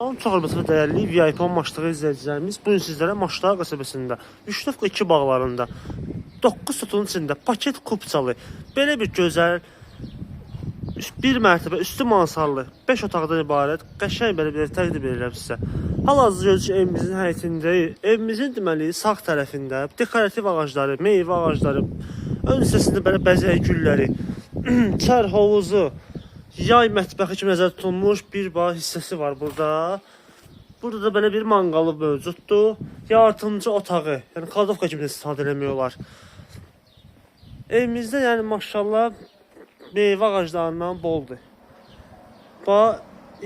Çox hörmətli dəyərli VIP maçlığı izləyicilərimiz, bugün sizlərə Maçlar qəsəbəsində 3.2 bağlarında 9 sütunun içində paket kupçalı, belə bir gözəl, bir mərtəbə üstü mansarlı 5 otaqdan ibarət qəşəng belə bir təqdim edirəm sizə. Hal-hazırda görürsünüz ki, evimizin həyətindəyik. Evimizin deməli sağ tərəfində dekorativ ağacları, meyvə ağacları, ön hissəsində belə bəzək gülləri, çər hovuzu, yay mətbəxi kimi nəzərdə tutulmuş bir bağ hissəsi var burada. Burada da belə bir manqalı mövcuddur. Yardımcı otağı, yəni kladovka kimi istifadə eləmiyorlar. Evimizdə yəni maşallah meyvə ağaclarından boldur.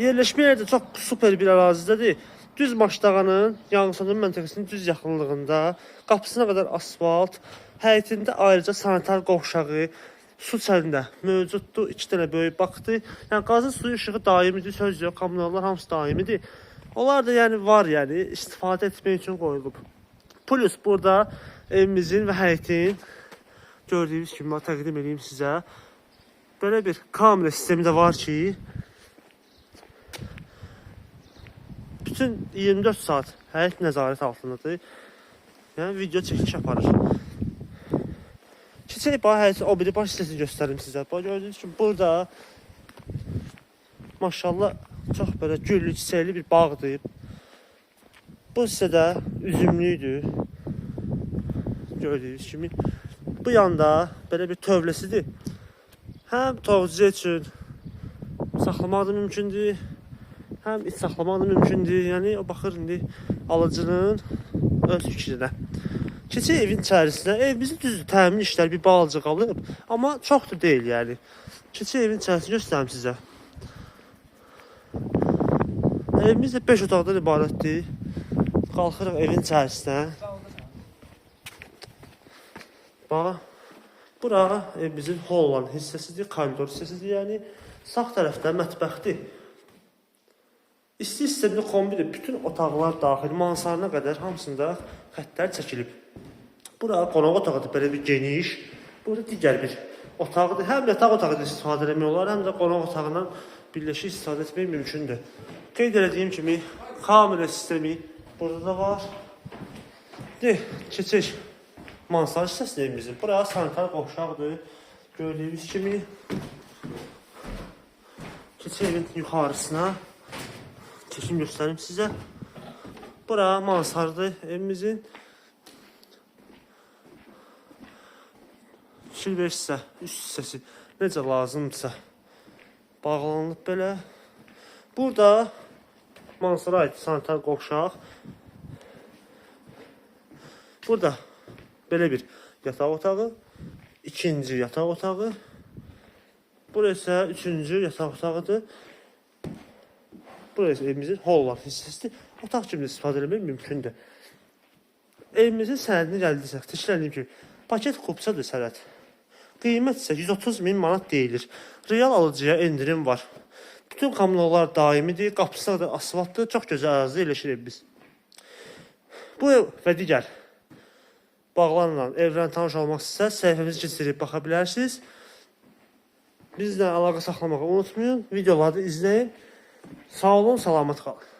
Yerləşmə yeri də çox super bir ərazidədir. Düz Maçdağanın yanğınsöndürmə məntəqəsinin düz yaxınlığında, qapısına qədər asfalt, həyətində ayrıca sanitar qovşağı, su çəlində mövcuddur. 2 dənə böyük bakdır. Yəni qazın suyu işığı daimidir, söz yox, kommunallar hamısı daimidir. Onlar da yəni var, yəni istifadə etmək üçün qoyulub. Plus burada evimizin və həyətin gördüyünüz kimi təqdim edeyim sizə. Belə bir kamera sistemi də var ki, bütün 24 saat həyət nəzarət altındadır. Yəni video çəkiliş aparır. Keçək həyətin o biri baş hissəsini göstərim sizə. Gördüyünüz kimi burada maşallah çox belə güllü, çiçəkli bir bağdır. Bu hissədə üzümlüydür. Gördüyünüz kimi. Bu yanda belə bir tövləsidir. Həm tovucu üçün saxlamaq da mümkündür, həm iç saxlamaq da mümkündür. Yəni o baxır indi alıcının öz fikrinə. Keçək evin içərisinə. Evimizin düzdür, təmin işlər bir balaca qalıb, amma çox da deyil yəni. Keçək evin içərisini göstərim sizə. Evimiz də 5 otaqdan ibarətdir. Qalxırıq evin içərisinə. Bax, bura evimizin hol olan hissəsidir, koridor hissəsidir. Yəni sağ tərəfdə mətbəxdir. İsti sistemli kombidir. Bütün otaqlar daxil, mansarına qədər hamısında xəttlər çəkilib. Bura qonaq otağıdır, belə bir geniş. Burada digər bir otaqdır. Həm yataq otağıdır istifadə etmək olar, həm də qonaq otağından birləşik istifadə etmək mümkündür. Qeyd edədiyim kimi kamera sistemi burada da var. Keçək mansar hissəsidir evimizin. Bura sanitar qovşaqdır. Gördüyünüz kimi. Keçək evin yuxarısına. Çekim göstərim sizə. Bura mansardır evimizin. Silver hissə, üst hissəsi necə lazımdırsa bağlanılıb belə. Burada mansara aid sanitar qovşaq. Burada belə bir yataq otağı, ikinci yataq otağı. Burası üçüncü yataq otağıdır. Burası evimizin hol olan hissəsidir. Otaq kimi istifadə etmək mümkündür. Evimizin sənədini gəldirsək, təşkil ki, paket kupçadır sənəd. Qiymət isə 130.000 manat deyilir. Real alıcıya endirim var. Bütün kommunallar daimidir, qapısı da asfaltdır, çox gözəl ərazidə yerləşir evimiz. Bu ev və digər bağlarla, evlərlə tanış olmaq istəsə, səhifəmizi keçirib baxa bilərsiniz. Bizlə əlaqə saxlamağı unutmayın, videoları izləyin. Sağ olun, salamat qalın.